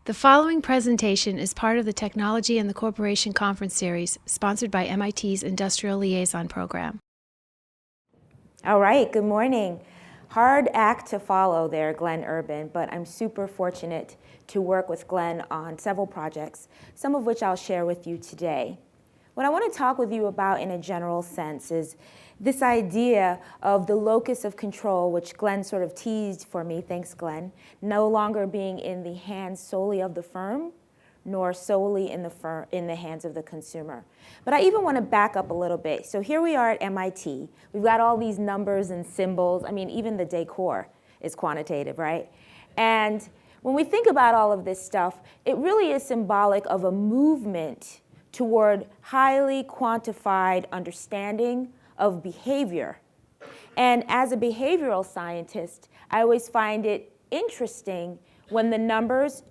The following presentation is part of the Technology and the Corporation Conference Series, sponsored by MIT's Industrial Liaison Program. All right, good morning. Hard act to follow there, Glenn Urban, but I'm super fortunate to work with Glenn on several projects, some of which I'll share with you today. What I want to talk with you about in a general sense is this idea of the locus of control, which Glenn sort of teased for me, thanks Glenn, no longer being in the hands solely of the firm, nor solely in the hands of the consumer. But I even want to back up a little bit. So here we are at MIT. We've got all these numbers and symbols. I mean, even the decor is quantitative, right? And when we think about all of this stuff, it really is symbolic of a movement toward highly quantified understanding of behavior. And as a behavioral scientist, I always find it interesting when the numbers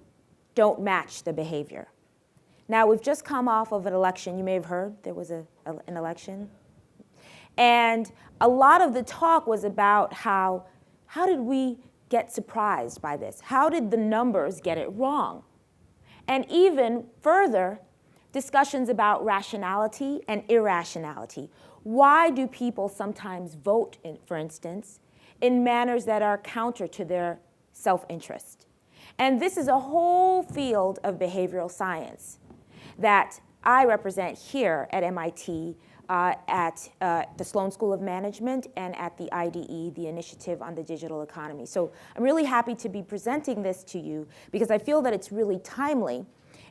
don't match the behavior. Now, we've just come off of an election. You may have heard there was an election. And a lot of the talk was about how did we get surprised by this? How did the numbers get it wrong? And even further, discussions about rationality and irrationality. Why do people sometimes vote, for instance, in manners that are counter to their self-interest? And this is a whole field of behavioral science that I represent here at MIT, at the Sloan School of Management and at the IDE, the Initiative on the Digital Economy. So I'm really happy to be presenting this to you because I feel that it's really timely.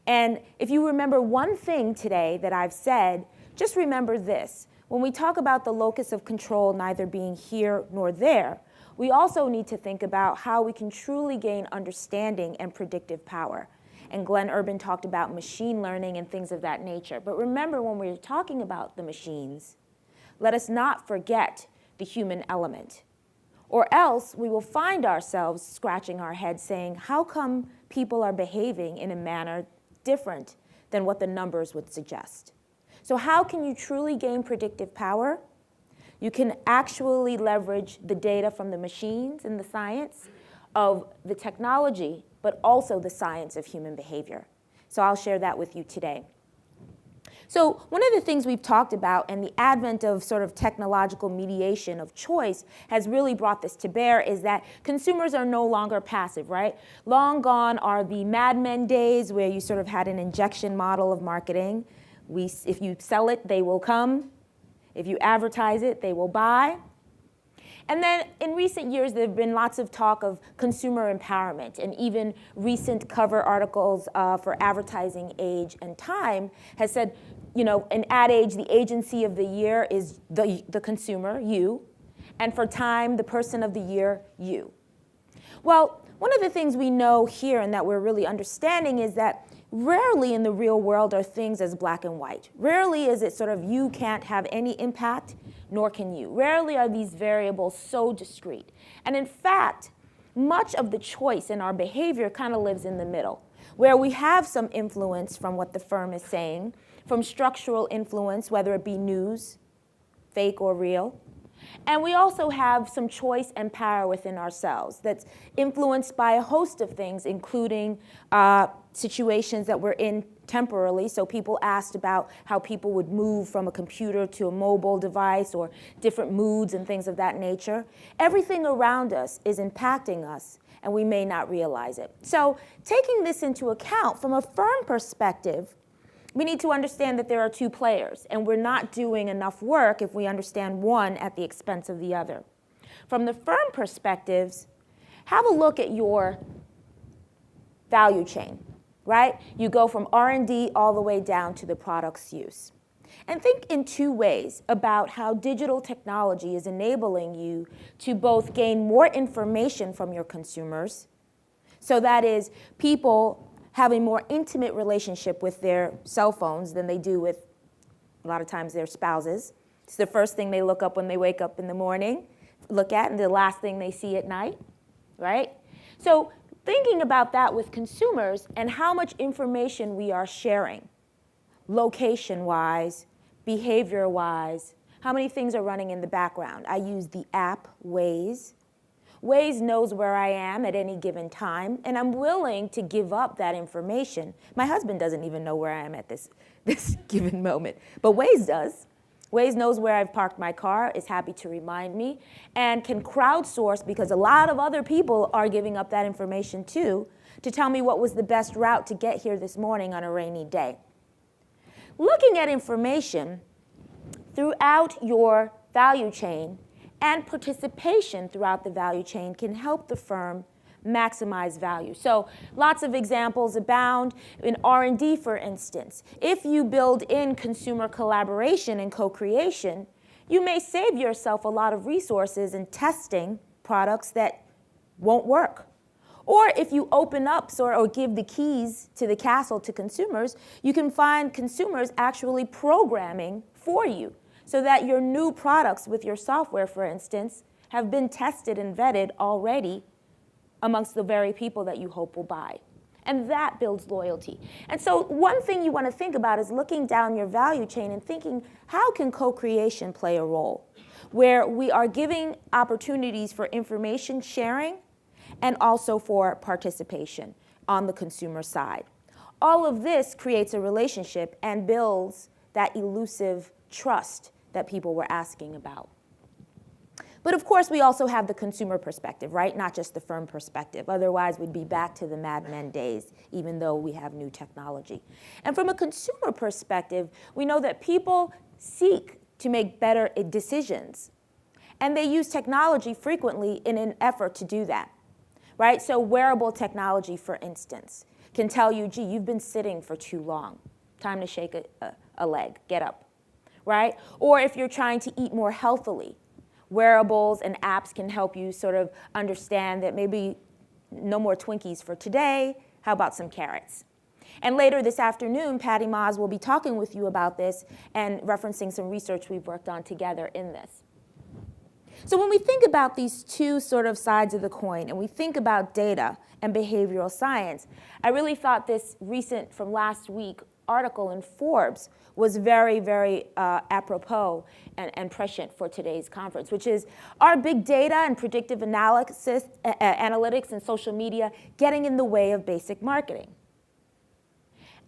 And if you remember one thing today that I've said, just remember this. When we talk about the locus of control neither being here nor there, we also need to think about how we can truly gain understanding and predictive power. And Glenn Urban talked about machine learning and things of that nature. But remember, when we're talking about the machines, let us not forget the human element. Or else we will find ourselves scratching our heads saying, how come people are behaving in a manner different than what the numbers would suggest? So how can you truly gain predictive power? You can actually leverage the data from the machines and the science of the technology, but also the science of human behavior. So I'll share that with you today. So one of the things we've talked about, and the advent of sort of technological mediation of choice has really brought this to bear, is that consumers are no longer passive, right? Long gone are the Mad Men days where you sort of had an injection model of marketing. If you sell it, they will come. If you advertise it, they will buy. And then in recent years, there have been lots of talk of consumer empowerment, and even recent cover articles for Advertising Age and Time has said, you know, in Ad Age, the agency of the year is the consumer, you, and for Time, the person of the year, you. Well, one of the things we know here and that we're really understanding is that rarely in the real world are things as black and white. Rarely is it sort of you can't have any impact, nor can you. Rarely are these variables so discrete. And in fact, much of the choice in our behavior kind of lives in the middle, where we have some influence from what the firm is saying, from structural influence, whether it be news, fake or real. And we also have some choice and power within ourselves that's influenced by a host of things, including situations that we're in temporarily. So people asked about how people would move from a computer to a mobile device or different moods and things of that nature. Everything around us is impacting us, and we may not realize it. So taking this into account from a firm perspective, we need to understand that there are two players, and we're not doing enough work if we understand one at the expense of the other. From the firm perspectives, have a look at your value chain, right? You go from R&D all the way down to the product's use. And think in two ways about how digital technology is enabling you to both gain more information from your consumers, so that is, people have a more intimate relationship with their cell phones than they do with, a lot of times, their spouses. It's the first thing they look up when they wake up in the morning, look at, and the last thing they see at night, right? So thinking about that with consumers and how much information we are sharing, location-wise, behavior-wise, how many things are running in the background. I use the app Waze. Waze knows where I am at any given time, and I'm willing to give up that information. My husband doesn't even know where I am at this given moment, but Waze does. Waze knows where I've parked my car, is happy to remind me, and can crowdsource, because a lot of other people are giving up that information too, to tell me what was the best route to get here this morning on a rainy day. Looking at information throughout your value chain and participation throughout the value chain can help the firm maximize value. So lots of examples abound in R&D, for instance. If you build in consumer collaboration and co-creation, you may save yourself a lot of resources in testing products that won't work. Or if you open up or give the keys to the castle to consumers, you can find consumers actually programming for you so that your new products with your software, for instance, have been tested and vetted already amongst the very people that you hope will buy. And that builds loyalty. And so one thing you want to think about is looking down your value chain and thinking, how can co-creation play a role? Where we are giving opportunities for information sharing and also for participation on the consumer side. All of this creates a relationship and builds that elusive trust that people were asking about. But of course, we also have the consumer perspective, right? Not just the firm perspective. Otherwise, we'd be back to the Mad Men days, even though we have new technology. And from a consumer perspective, we know that people seek to make better decisions. And they use technology frequently in an effort to do that, right? So wearable technology, for instance, can tell you, gee, you've been sitting for too long. Time to shake a leg, get up, right? Or if you're trying to eat more healthily, wearables and apps can help you sort of understand that maybe no more Twinkies for today, how about some carrots? And later this afternoon, Patty Maas will be talking with you about this and referencing some research we've worked on together in this. So when we think about these two sort of sides of the coin, and we think about data and behavioral science, I really thought this recent, from last week, article in Forbes was very, very apropos and prescient for today's conference, which is, are big data and predictive analysis, analytics and social media getting in the way of basic marketing?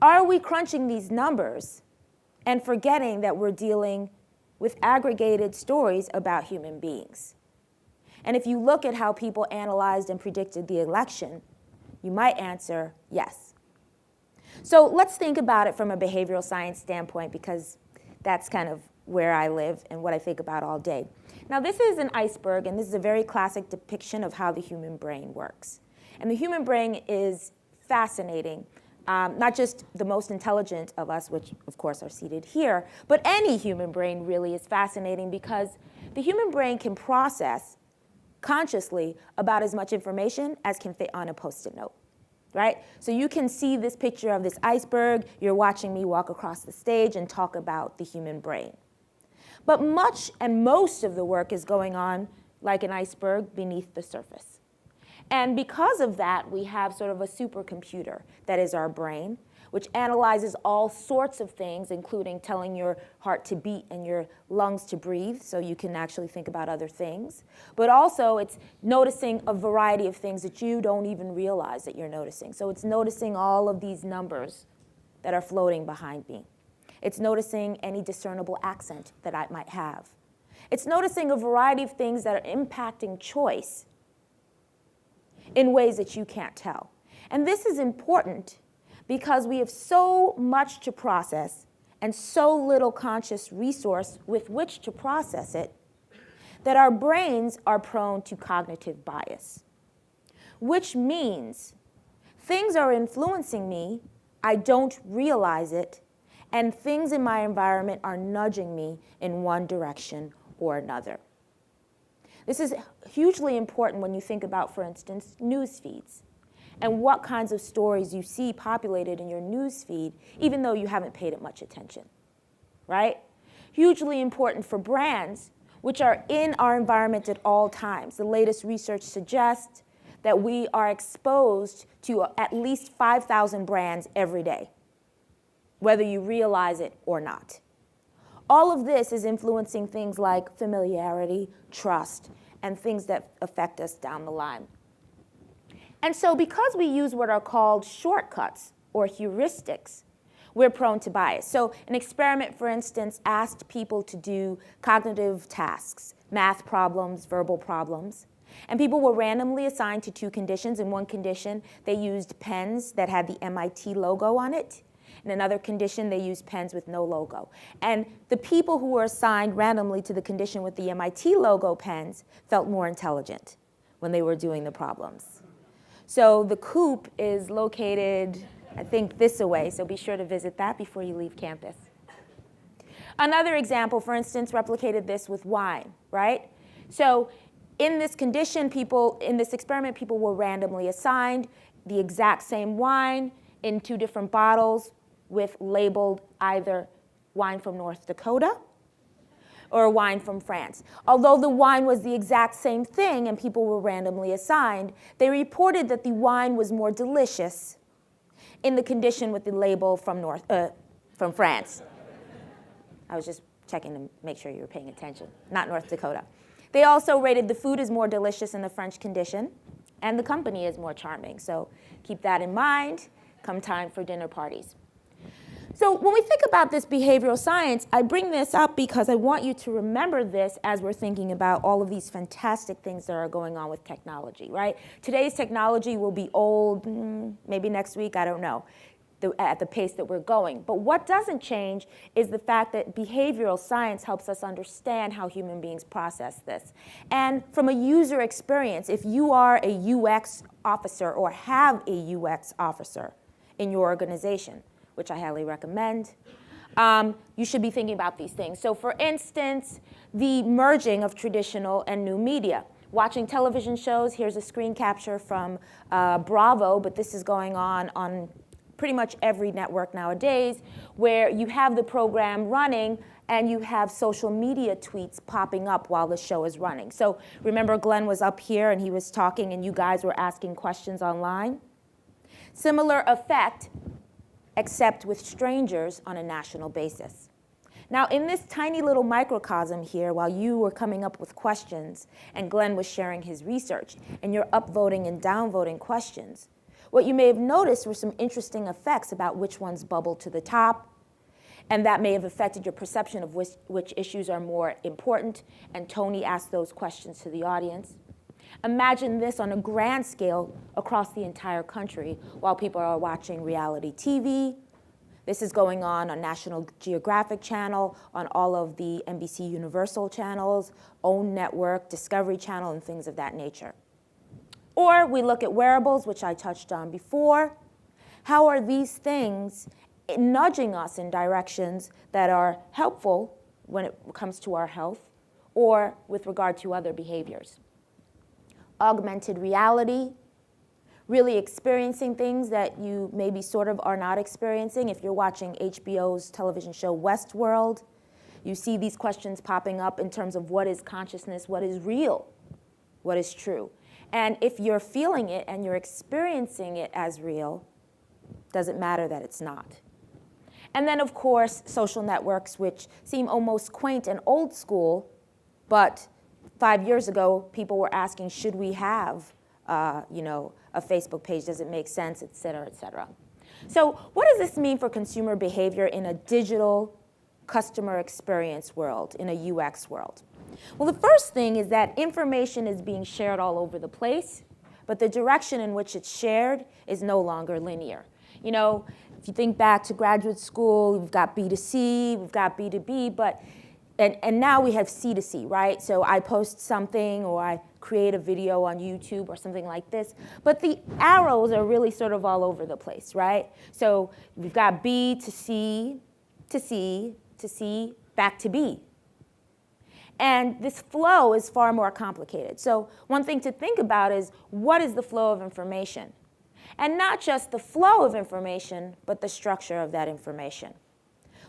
Are we crunching these numbers and forgetting that we're dealing with aggregated stories about human beings? And if you look at how people analyzed and predicted the election, you might answer yes. So let's think about it from a behavioral science standpoint, because that's kind of where I live and what I think about all day. Now, this is an iceberg, and this is a very classic depiction of how the human brain works. And the human brain is fascinating. Not just the most intelligent of us, which of course are seated here, but any human brain really is fascinating, because the human brain can process consciously about as much information as can fit on a Post-it note, right? So you can see this picture of this iceberg. You're watching me walk across the stage and talk about the human brain. But much and most of the work is going on like an iceberg beneath the surface. And because of that, we have sort of a supercomputer that is our brain, which analyzes all sorts of things, including telling your heart to beat and your lungs to breathe, so you can actually think about other things. But also, it's noticing a variety of things that you don't even realize that you're noticing. So it's noticing all of these numbers that are floating behind me. It's noticing any discernible accent that I might have. It's noticing a variety of things that are impacting choice in ways that you can't tell. And this is important because we have so much to process and so little conscious resource with which to process it that our brains are prone to cognitive bias, which means things are influencing me, I don't realize it, and things in my environment are nudging me in one direction or another. This is hugely important when you think about, for instance, news feeds and what kinds of stories you see populated in your news feed, even though you haven't paid it much attention, right? Hugely important for brands, which are in our environment at all times. The latest research suggests that we are exposed to at least 5,000 brands every day, whether you realize it or not. All of this is influencing things like familiarity, trust, and things that affect us down the line. And so because we use what are called shortcuts or heuristics, we're prone to bias. So an experiment, for instance, asked people to do cognitive tasks, math problems, verbal problems. And people were randomly assigned to two conditions. In one condition, they used pens that had the MIT logo on it. In another condition, they used pens with no logo. And the people who were assigned randomly to the condition with the MIT logo pens felt more intelligent when they were doing the problems. So the COOP is located, I think, this away, so be sure to visit that before you leave campus. Another example, for instance, replicated this with wine, right? So in this condition, in this experiment, people were randomly assigned the exact same wine in two different bottles with labeled either wine from North Dakota or wine from France. Although the wine was the exact same thing and people were randomly assigned, they reported that the wine was more delicious in the condition with the label from France. I was just checking to make sure you were paying attention, not North Dakota. They also rated the food as more delicious in the French condition, and the company is more charming. So keep that in mind come time for dinner parties. So when we think about this behavioral science, I bring this up because I want you to remember this as we're thinking about all of these fantastic things that are going on with technology, right? Today's technology will be old, maybe next week, I don't know, at the pace that we're going. But what doesn't change is the fact that behavioral science helps us understand how human beings process this. And from a user experience, if you are a UX officer or have a UX officer in your organization, which I highly recommend, you should be thinking about these things. So for instance, the merging of traditional and new media. Watching television shows, here's a screen capture from Bravo, but this is going on pretty much every network nowadays, where you have the program running and you have social media tweets popping up while the show is running. So remember Glenn was up here and he was talking and you guys were asking questions online? Similar effect, except with strangers on a national basis. Now, in this tiny little microcosm here, while you were coming up with questions and Glenn was sharing his research, and you're upvoting and downvoting questions, what you may have noticed were some interesting effects about which ones bubbled to the top, and that may have affected your perception of which issues are more important, and Tony asked those questions to the audience. Imagine this on a grand scale across the entire country while people are watching reality TV. This is going on National Geographic Channel, on all of the NBC Universal channels, OWN Network, Discovery Channel, and things of that nature. Or we look at wearables, which I touched on before. How are these things nudging us in directions that are helpful when it comes to our health or with regard to other behaviors? Augmented reality, really experiencing things that you maybe sort of are not experiencing. If you're watching HBO's television show Westworld, you see these questions popping up in terms of what is consciousness, what is real, what is true. And if you're feeling it and you're experiencing it as real, doesn't matter that it's not. And then, of course, social networks, which seem almost quaint and old school, but 5 years ago, people were asking, should we have, a Facebook page? Does it make sense, et cetera, et cetera. So what does this mean for consumer behavior in a digital customer experience world, in a UX world? Well, the first thing is that information is being shared all over the place, but the direction in which it's shared is no longer linear. You know, if you think back to graduate school, we've got B2C, we've got B2B, but and now we have C2C, right? So I post something or I create a video on YouTube or something like this, but the arrows are really sort of all over the place, right? So we've got B to C, to C, to C, back to B. And this flow is far more complicated. So one thing to think about is, what is the flow of information? And not just the flow of information, but the structure of that information.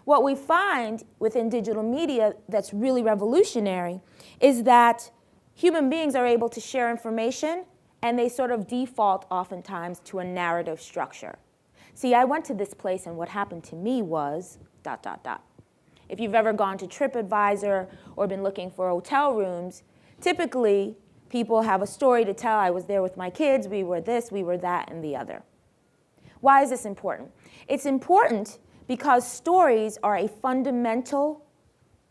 What we find within digital media that's really revolutionary is that human beings are able to share information and they sort of default oftentimes to a narrative structure. See, I went to this place and what happened to me was ... If you've ever gone to TripAdvisor or been looking for hotel rooms, Typically, people have a story to tell. I was there with my kids, we were this, we were that, and the other. Why is this important? It's important because stories are a fundamental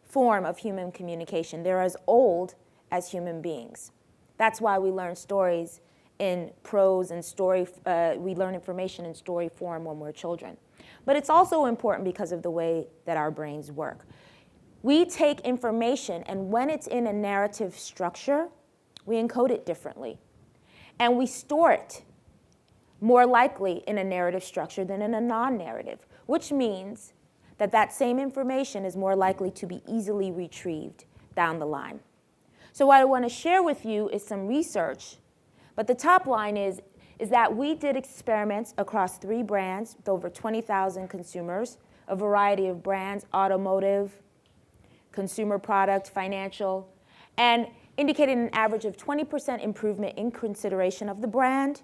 form of human communication. They're as old as human beings. That's why we learn stories in prose and story, we learn information in story form when we're children. But it's also important because of the way that our brains work. We take information, and when it's in a narrative structure, we encode it differently. And we store it more likely in a narrative structure than in a non-narrative, which means that that same information is more likely to be easily retrieved down the line. So what I want to share with you is some research, but the top line is that we did experiments across 3 brands with over 20,000 consumers, a variety of brands, automotive, consumer product, financial, and indicated an average of 20% improvement in consideration of the brand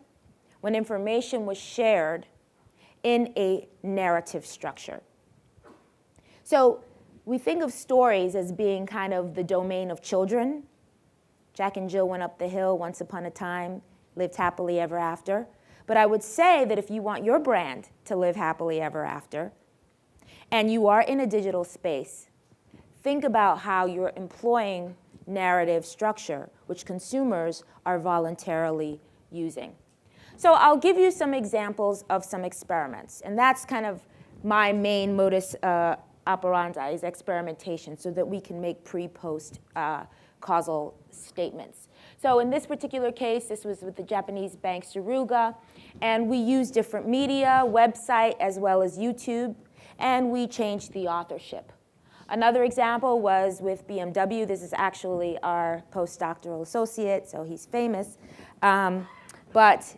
when information was shared in a narrative structure. So we think of stories as being kind of the domain of children. Jack and Jill went up the hill once upon a time, lived happily ever after. But I would say that if you want your brand to live happily ever after, and you are in a digital space, think about how you're employing narrative structure, which consumers are voluntarily using. So I'll give you some examples of some experiments, and that's kind of my main modus operandi is experimentation, so that we can make pre-post causal statements. So in this particular case, this was with the Japanese bank Suruga, and we used different media, website, as well as YouTube, and we changed the authorship. Another example was with BMW. This is actually our postdoctoral associate, so he's famous. But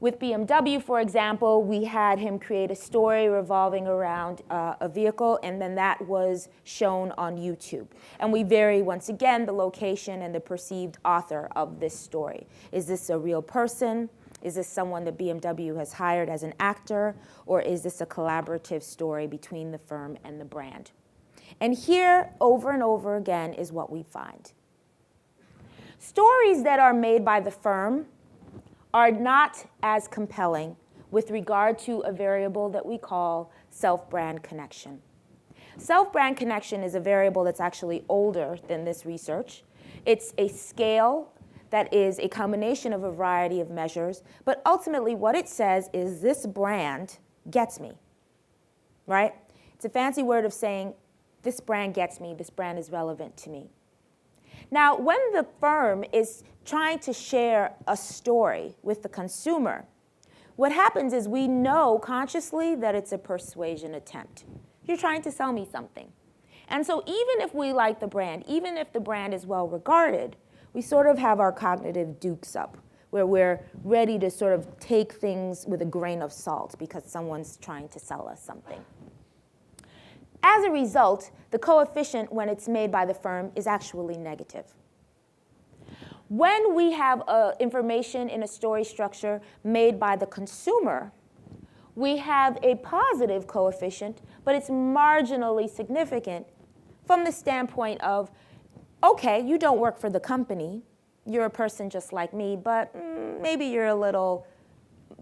with BMW, for example, we had him create a story revolving around a vehicle, and then that was shown on YouTube. And we vary, once again, the location and the perceived author of this story. Is this a real person? Is this someone that BMW has hired as an actor? Or is this a collaborative story between the firm and the brand? And here, over and over again, is what we find. Stories that are made by the firm are not as compelling with regard to a variable that we call self-brand connection. Self-brand connection is a variable that's actually older than this research. It's a scale that is a combination of a variety of measures, but ultimately what it says is this brand gets me, right? It's a fancy word of saying this brand gets me, this brand is relevant to me. Now, when the firm is trying to share a story with the consumer, what happens is we know consciously that it's a persuasion attempt. You're trying to sell me something. And so even if we like the brand, even if the brand is well regarded, we sort of have our cognitive dukes up, where we're ready to sort of take things with a grain of salt because someone's trying to sell us something. As a result, the coefficient when it's made by the firm is actually negative. When we have information in a story structure made by the consumer, we have a positive coefficient, but it's marginally significant from the standpoint of, okay, you don't work for the company, you're a person just like me, but maybe you're a little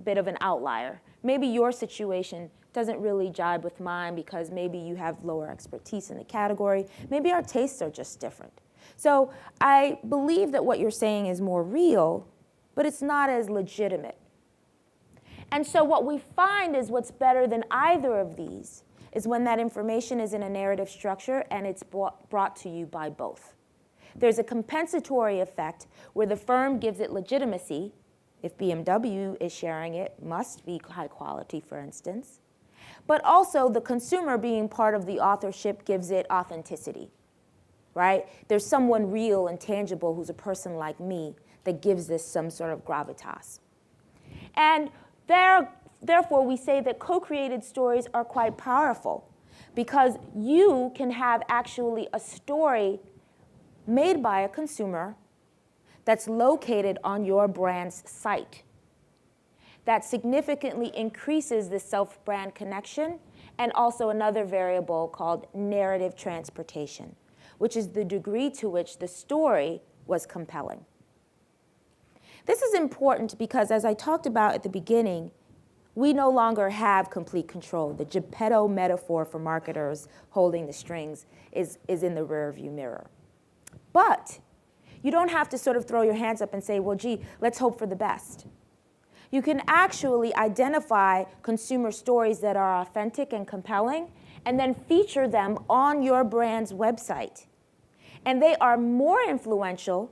bit of an outlier. Maybe your situation doesn't really jibe with mine because maybe you have lower expertise in the category. Maybe our tastes are just different. So I believe that what you're saying is more real, but it's not as legitimate. And so what we find is what's better than either of these is when that information is in a narrative structure and it's brought to you by both. There's a compensatory effect where the firm gives it legitimacy. If BMW is sharing it, must be high quality, for instance. But also the consumer being part of the authorship gives it authenticity, right? There's someone real and tangible who's a person like me that gives this some sort of gravitas. And therefore, we say that co-created stories are quite powerful because you can have actually a story made by a consumer that's located on your brand's site that significantly increases the self-brand connection, and also another variable called narrative transportation, which is the degree to which the story was compelling. This is important because, as I talked about at the beginning, we no longer have complete control. The Geppetto metaphor for marketers holding the strings is in the rearview mirror. But you don't have to sort of throw your hands up and say, well, gee, let's hope for the best. You can actually identify consumer stories that are authentic and compelling and then feature them on your brand's website. And they are more influential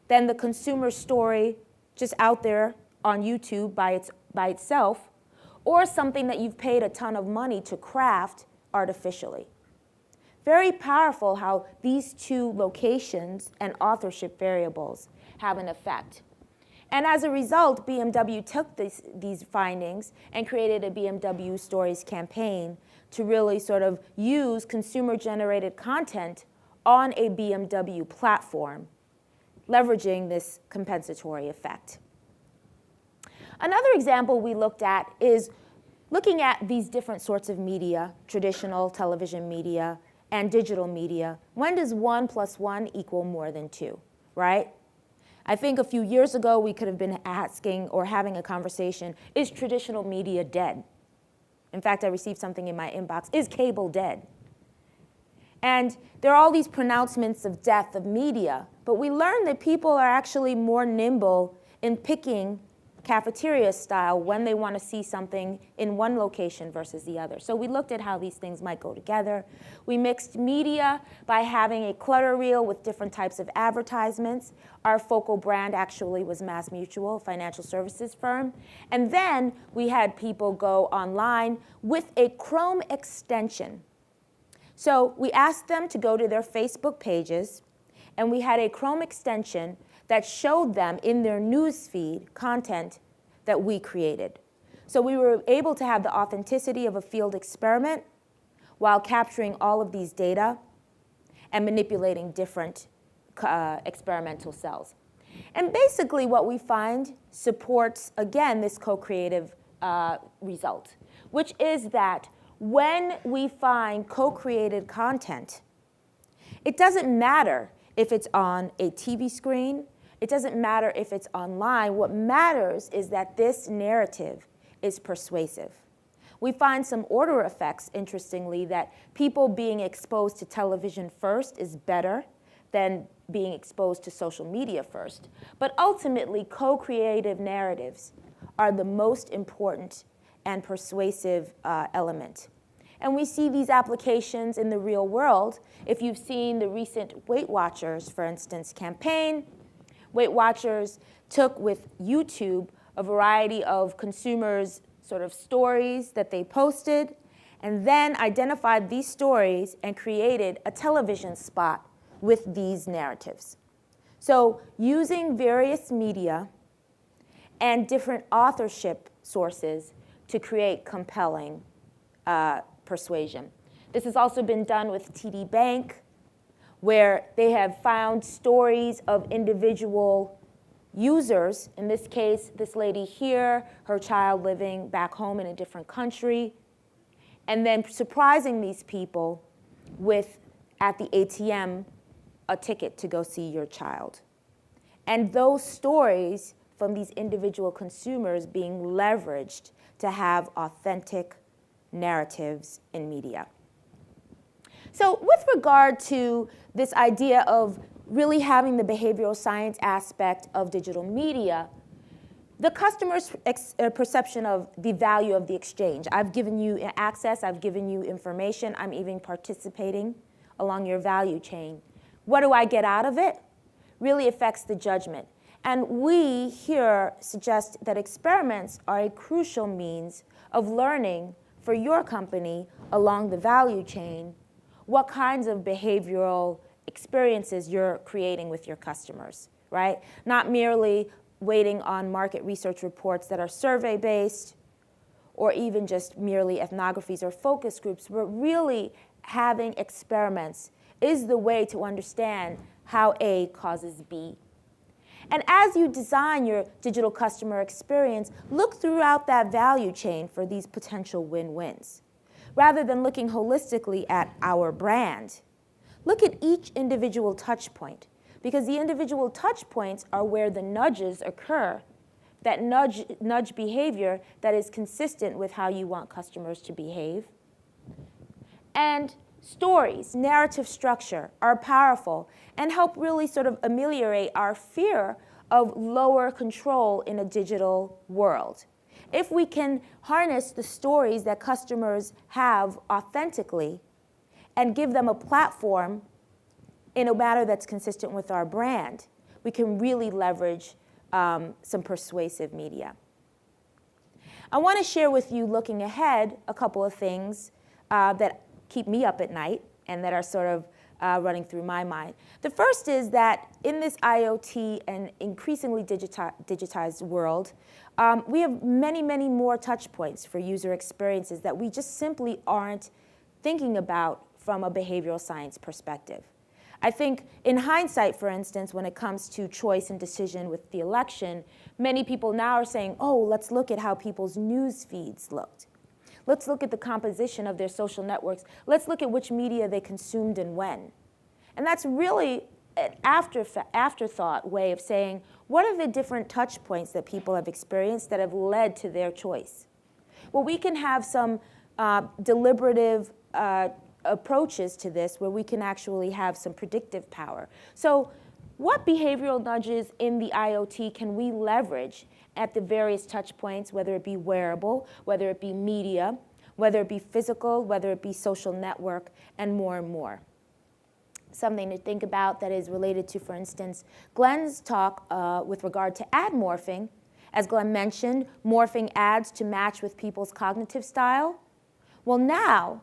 than the consumer story just out there on YouTube by itself, or something that you've paid a ton of money to craft artificially. Very powerful how these two locations and authorship variables have an effect. And as a result, BMW took these findings and created a BMW Stories campaign to really sort of use consumer-generated content on a BMW platform, leveraging this compensatory effect. Another example we looked at is looking at these different sorts of media, traditional television media and digital media. When does 1 + 1 equal more than 2, right? I think a few years ago we could have been asking or having a conversation, is traditional media dead? In fact, I received something in my inbox, is cable dead? And there are all these pronouncements of death of media, but we learned that people are actually more nimble in picking cafeteria style when they want to see something in one location versus the other. So we looked at how these things might go together. We mixed media by having a clutter reel with different types of advertisements. Our focal brand actually was Mass Mutual, a financial services firm. And then we had people go online with a Chrome extension. So we asked them to go to their Facebook pages, and we had a Chrome extension that showed them in their news feed content that we created. So we were able to have the authenticity of a field experiment while capturing all of these data and manipulating different experimental cells. And basically what we find supports, again, this co-creative result, which is that when we find co-created content, it doesn't matter if it's on a TV screen, it doesn't matter if it's online. What matters is that this narrative is persuasive. We find some order effects, interestingly, that people being exposed to television first is better than being exposed to social media first. But ultimately, co-creative narratives are the most important and persuasive element. And we see these applications in the real world. If you've seen the recent Weight Watchers, for instance, campaign, Weight Watchers took with YouTube a variety of consumers' sort of stories that they posted, and then identified these stories and created a television spot with these narratives. So using various media and different authorship sources to create compelling persuasion. This has also been done with TD Bank, where they have found stories of individual users. In this case, this lady here, her child living back home in a different country, and then surprising these people with, at the ATM, a ticket to go see your child. And those stories from these individual consumers being leveraged to have authentic narratives in media. So with regard to this idea of really having the behavioral science aspect of digital media, the customer's perception of the value of the exchange. I've given you access, I've given you information, I'm even participating along your value chain. What do I get out of it? Really affects the judgment. And we here suggest that experiments are a crucial means of learning for your company along the value chain what kinds of behavioral experiences you're creating with your customers, right? Not merely waiting on market research reports that are survey-based or even just merely ethnographies or focus groups, but really having experiments is the way to understand how A causes B. And as you design your digital customer experience, look throughout that value chain for these potential win-wins. Rather than looking holistically at our brand, look at each individual touch point. because the individual touch points are where the nudges occur, that nudge behavior that is consistent with how you want customers to behave. And stories, narrative structure are powerful and help really sort of ameliorate our fear of lower control in a digital world. If we can harness the stories that customers have authentically and give them a platform in a manner that's consistent with our brand, we can really leverage some persuasive media. I want to share with you, looking ahead, a couple of things that keep me up at night and that are sort of running through my mind. The first is that in this IoT and increasingly digitized world, we have many, many more touch points for user experiences that we just simply aren't thinking about from a behavioral science perspective. I think in hindsight, for instance, when it comes to choice and decision with the election, many people now are saying, oh, let's look at how people's news feeds looked. Let's look at the composition of their social networks. Let's look at which media they consumed and when. And that's really an afterthought way of saying, what are the different touch points that people have experienced that have led to their choice? Well, we can have some deliberative approaches to this where we can actually have some predictive power. So what behavioral nudges in the IoT can we leverage at the various touch points, whether it be wearable, whether it be media, whether it be physical, whether it be social network, and more. Something to think about that is related to, for instance, Glenn's talk with regard to ad morphing. As Glenn mentioned, morphing ads to match with people's cognitive style. Well, now,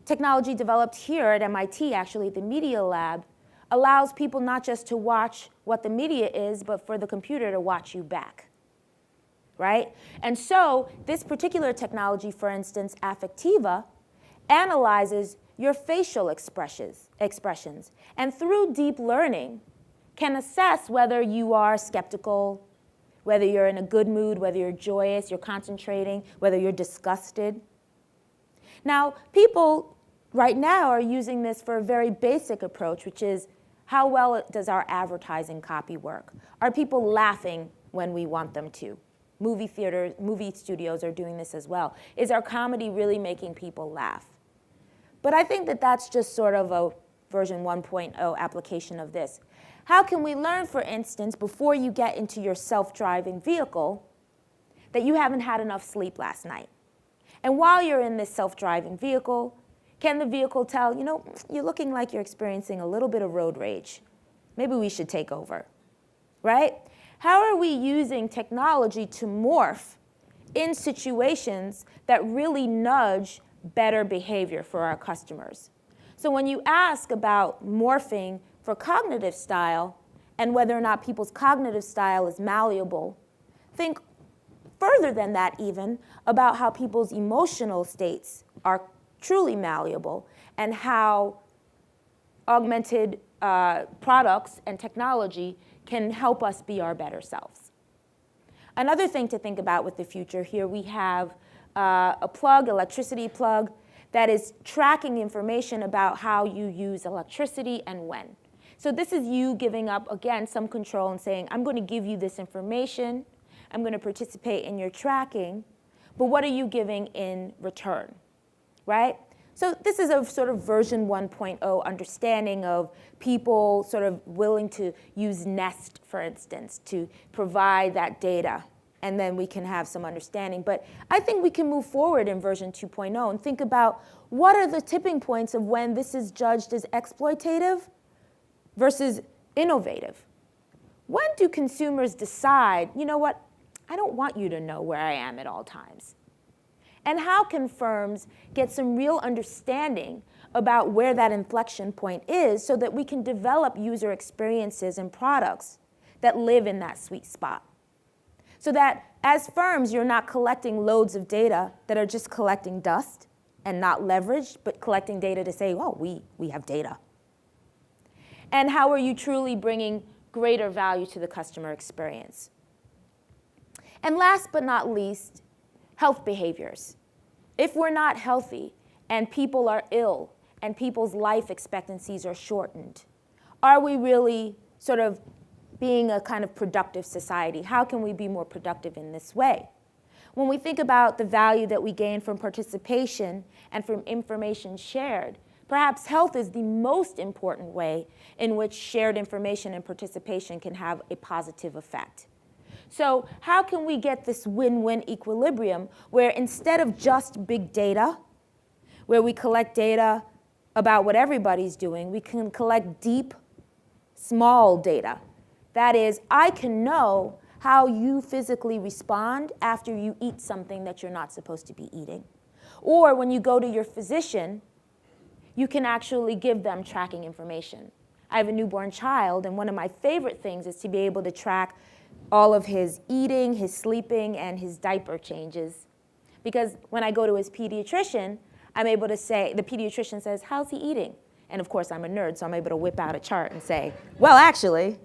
technology developed here at MIT, actually at the Media Lab, allows people not just to watch what the media is, but for the computer to watch you back, right? And so this particular technology, for instance, Affectiva, analyzes your facial expressions, and through deep learning can assess whether you are skeptical, whether you're in a good mood, whether you're joyous, you're concentrating, whether you're disgusted. Now, people right now are using this for a very basic approach, which is how well does our advertising copy work? Are people laughing when we want them to? Movie studios are doing this as well. Is our comedy really making people laugh? But I think that that's just sort of a version 1.0 application of this. How can we learn, for instance, before you get into your self-driving vehicle, that you haven't had enough sleep last night? And while you're in this self-driving vehicle, can the vehicle tell, you know, you're looking like you're experiencing a little bit of road rage. Maybe we should take over, right? How are we using technology to morph in situations that really nudge better behavior for our customers? So when you ask about morphing for cognitive style and whether or not people's cognitive style is malleable, think further than that even about how people's emotional states are truly malleable and how augmented products and technology can help us be our better selves. Another thing to think about with the future, here we have a plug, electricity plug, that is tracking information about how you use electricity and when. So this is you giving up, again, some control and saying, I'm going to give you this information, I'm going to participate in your tracking, but what are you giving in return, right? So this is a sort of version 1.0 understanding of people sort of willing to use Nest, for instance, to provide that data, and then we can have some understanding. But I think we can move forward in version 2.0 and think about what are the tipping points of when this is judged as exploitative versus innovative. When do consumers decide, you know what, I don't want you to know where I am at all times? And how can firms get some real understanding about where that inflection point is so that we can develop user experiences and products that live in that sweet spot? So that as firms, you're not collecting loads of data that are just collecting dust and not leveraged, but collecting data to say, oh, we have data. And how are you truly bringing greater value to the customer experience? And last but not least, health behaviors. If we're not healthy and people are ill and people's life expectancies are shortened, are we really sort of being a kind of productive society? How can we be more productive in this way? When we think about the value that we gain from participation and from information shared, perhaps health is the most important way in which shared information and participation can have a positive effect. So how can we get this win-win equilibrium where instead of just big data, where we collect data about what everybody's doing, we can collect deep, small data. That is, I can know how you physically respond after you eat something that you're not supposed to be eating. Or when you go to your physician, you can actually give them tracking information. I have a newborn child, and one of my favorite things is to be able to track all of his eating, his sleeping, and his diaper changes. Because when I go to his pediatrician, I'm able to say, the pediatrician says, how's he eating? And of course, I'm a nerd, so I'm able to whip out a chart and say, well, actually.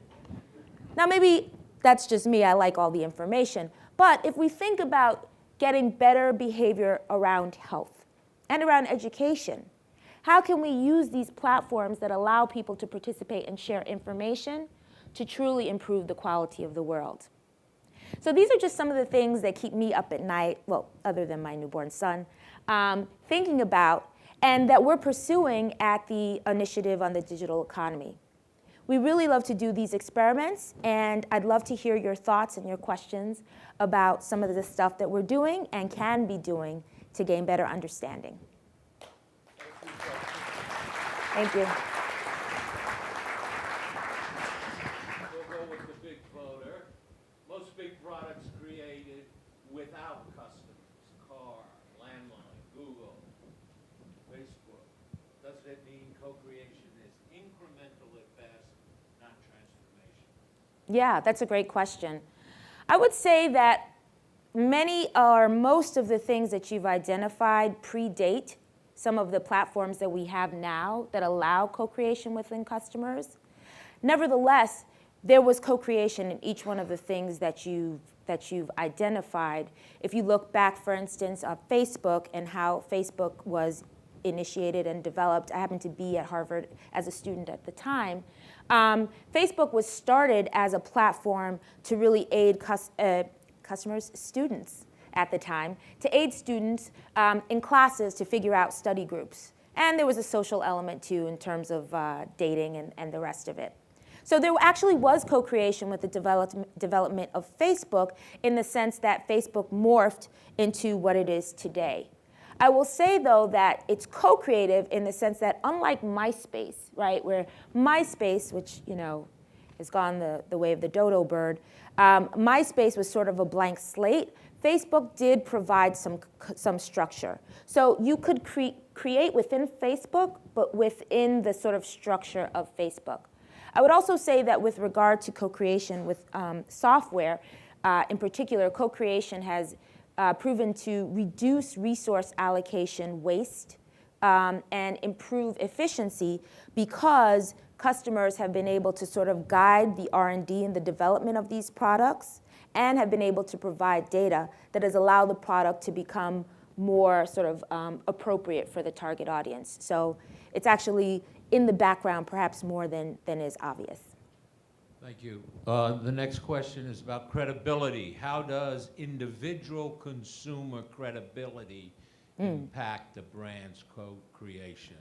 Now, maybe that's just me. I like all the information. But if we think about getting better behavior around health and around education, how can we use these platforms that allow people to participate and share information to truly improve the quality of the world? So these are just some of the things that keep me up at night, well, other than my newborn son, thinking about, and that we're pursuing at the Initiative on the Digital Economy. We really love to do these experiments, and I'd love to hear your thoughts and your questions about some of the stuff that we're doing and can be doing to gain better understanding. Thank you. We'll go with the big voter. Most big products created without customers. Car, landline, Google, Facebook. Does that mean co-creation is incremental at best, not transformation? Yeah, that's a great question. I would say that many or most of the things that you've identified predate some of the platforms that we have now that allow co-creation within customers. Nevertheless, there was co-creation in each one of the things that you've identified. If you look back, for instance, on Facebook and how Facebook was initiated and developed, I happened to be at Harvard as a student at the time. Facebook was started as a platform to really aid students at the time, to aid students in classes to figure out study groups. And there was a social element too in terms of dating and the rest of it. So there actually was co-creation with the development of Facebook in the sense that Facebook morphed into what it is today. I will say, though, that it's co-creative in the sense that unlike MySpace, right, where MySpace, which, you know, has gone the way of the dodo bird, MySpace was sort of a blank slate. Facebook did provide some structure. So you could create within Facebook, but within the sort of structure of Facebook. I would also say that with regard to co-creation with software, in particular, co-creation has proven to reduce resource allocation waste and improve efficiency because customers have been able to sort of guide the R&D and the development of these products and have been able to provide data that has allowed the product to become more sort of appropriate for the target audience. So it's actually in the background perhaps more than is obvious. Thank you. The next question is about credibility. How does individual consumer credibility impact the brand's co-creation?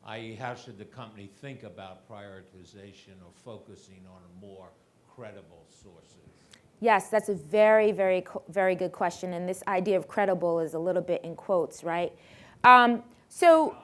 i.e., how should the company think about prioritization or focusing on more credible sources? Yes, that's a very, very, very good question. And this idea of credible is a little bit in quotes, right? So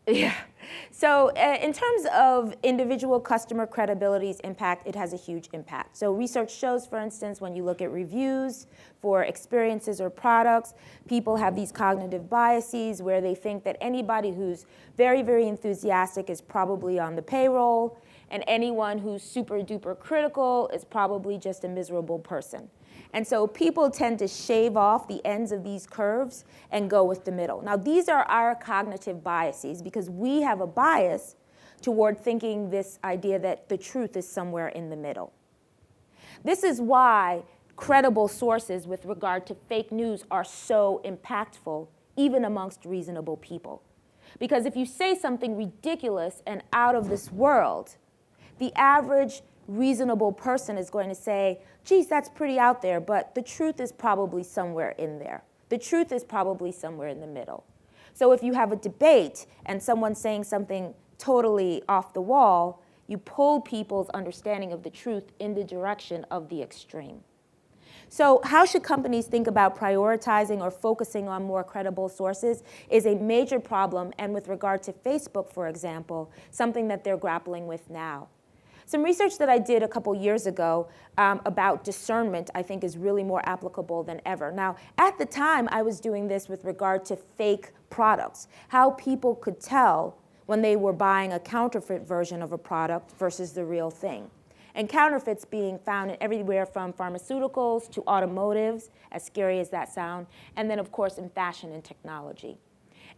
in terms of individual customer credibility's impact, it has a huge impact. So research shows, for instance, when you look at reviews for experiences or products, people have these cognitive biases where they think that anybody who's very, very enthusiastic is probably on the payroll, and anyone who's super duper critical is probably just a miserable person. And so people tend to shave off the ends of these curves and go with the middle. Now, these are our cognitive biases because we have a bias toward thinking this idea that the truth is somewhere in the middle. This is why credible sources with regard to fake news are so impactful, even amongst reasonable people. Because if you say something ridiculous and out of this world, the average reasonable person is going to say, geez, that's pretty out there, but the truth is probably somewhere in there. The truth is probably somewhere in the middle. So if you have a debate and someone's saying something totally off the wall, you pull people's understanding of the truth in the direction of the extreme. So how should companies think about prioritizing or focusing on more credible sources is a major problem, and with regard to Facebook, for example, something that they're grappling with now. Some research that I did a couple years ago about discernment, I think, is really more applicable than ever. Now, at the time, I was doing this with regard to fake products, how people could tell when they were buying a counterfeit version of a product versus the real thing. And counterfeits being found in everywhere from pharmaceuticals to automotives, as scary as that sounds, and then, of course, in fashion and technology.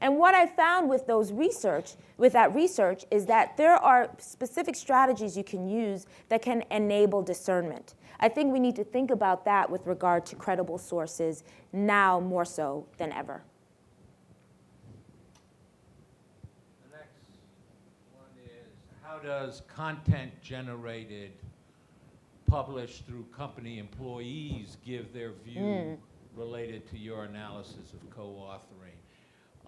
And what I found with that research is that there are specific strategies you can use that can enable discernment. I think we need to think about that with regard to credible sources now more so than ever. The next one is, how does content generated, published through company employees, give their view related to your analysis of co-authoring?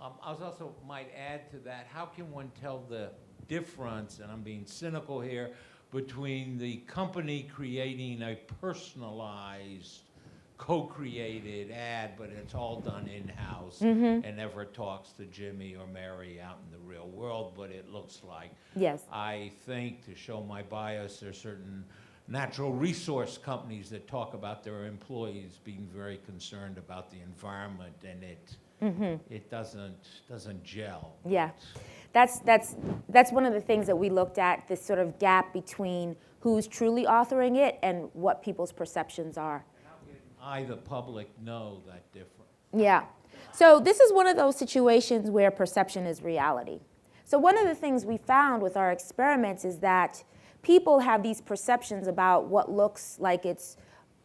I was also might add to that, how can one tell the difference, and I'm being cynical here, between the company creating a personalized, co-created ad, but it's all done in-house and never talks to Jimmy or Mary out in the real world, but it looks like. Yes. I think, to show my bias, there are certain natural resource companies that talk about their employees being very concerned about the environment, and it doesn't gel. Yeah, that's one of the things that we looked at, this sort of gap between who's truly authoring it and what people's perceptions are. How can I, the public, know that difference? Yeah, so this is one of those situations where perception is reality. So one of the things we found with our experiments is that people have these perceptions about what looks like it's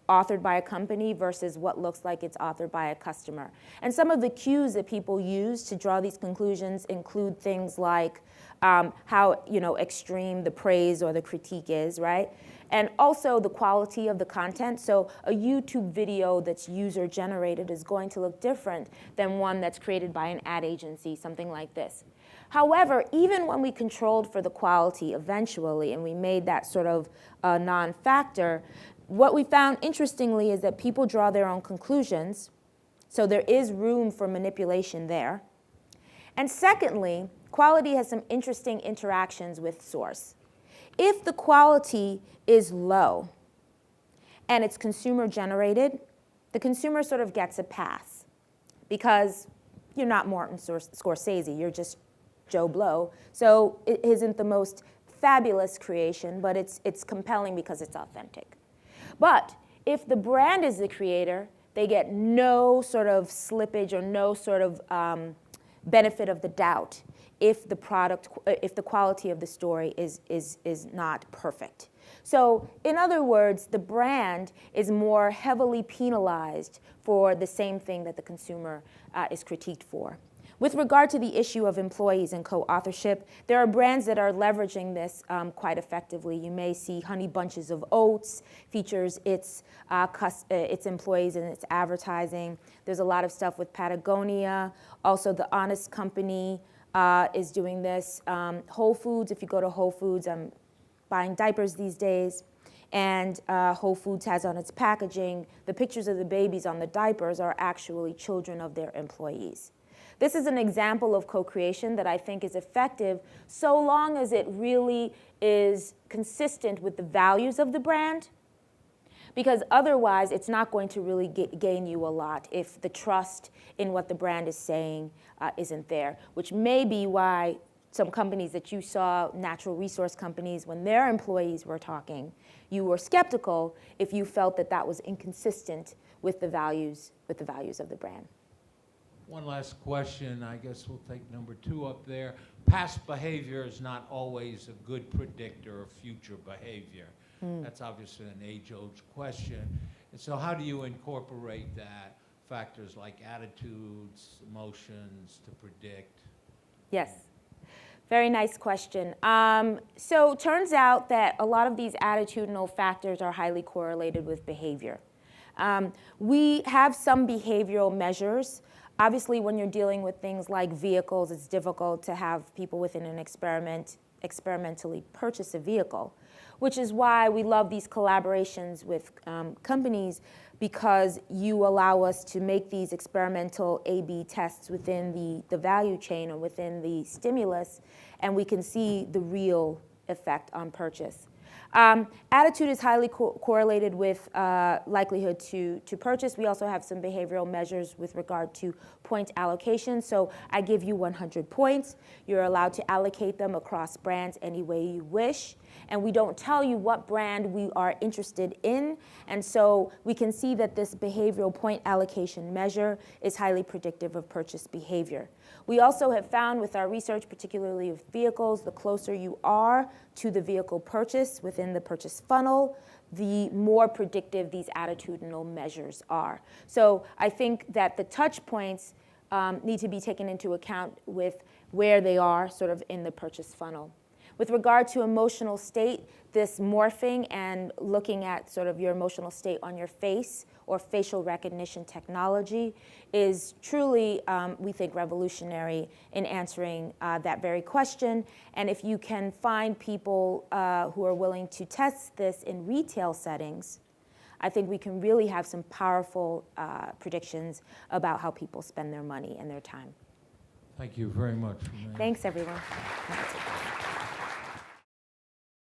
authored by a company versus what looks like it's authored by a customer. And some of the cues that people use to draw these conclusions include things like how extreme the praise or the critique is, right? And also the quality of the content. So a YouTube video that's user generated is going to look different than one that's created by an ad agency, something like this. However, even when we controlled for the quality eventually, and we made that sort of a non-factor, what we found, interestingly, is that people draw their own conclusions, so there is room for manipulation there. And secondly, quality has some interesting interactions with source. If the quality is low and it's consumer-generated, the consumer sort of gets a pass because you're not Martin Scorsese, you're just Joe Blow. So it isn't the most fabulous creation, but it's compelling because it's authentic. But if the brand is the creator, they get no sort of slippage or no sort of benefit of the doubt if the quality of the story is not perfect. So in other words, the brand is more heavily penalized for the same thing that the consumer is critiqued for. With regard to the issue of employees and co-authorship, there are brands that are leveraging this quite effectively. You may see Honey Bunches of Oats features its employees in its advertising. There's a lot of stuff with Patagonia. Also, The Honest Company is doing this. Whole Foods, if you go to Whole Foods, I'm buying diapers these days, and Whole Foods has on its packaging, the pictures of the babies on the diapers are actually children of their employees. This is an example of co-creation that I think is effective so long as it really is consistent with the values of the brand, because otherwise it's not going to really gain you a lot if the trust in what the brand is saying isn't there, which may be why some companies that you saw, natural resource companies, when their employees were talking, you were skeptical if you felt that that was inconsistent with the values of the brand. One last question, I guess we'll take number 2 up there. Past behavior is not always a good predictor of future behavior. That's obviously an age-old question. And so how do you incorporate that, factors like attitudes, emotions, to predict? Yes. Very nice question. So turns out that a lot of these attitudinal factors are highly correlated with behavior. We have some behavioral measures. Obviously, when you're dealing with things like vehicles, it's difficult to have people within an experiment experimentally purchase a vehicle, which is why we love these collaborations with companies, because you allow us to make these experimental A/B tests within the value chain or within the stimulus, and we can see the real effect on purchase. Attitude is highly correlated with likelihood to purchase. We also have some behavioral measures with regard to point allocation. So I give you 100 points. You're allowed to allocate them across brands any way you wish. And we don't tell you what brand we are interested in. And so we can see that this behavioral point allocation measure is highly predictive of purchase behavior. We also have found with our research, particularly with vehicles, the closer you are to the vehicle purchase within the purchase funnel, the more predictive these attitudinal measures are. So I think that the touch points need to be taken into account with where they are sort of in the purchase funnel. With regard to emotional state, this morphing and looking at sort of your emotional state on your face or facial recognition technology is truly, we think, revolutionary in answering that very question. And if you can find people who are willing to test this in retail settings, I think we can really have some powerful predictions about how people spend their money and their time. Thank you very much. Thanks, everyone.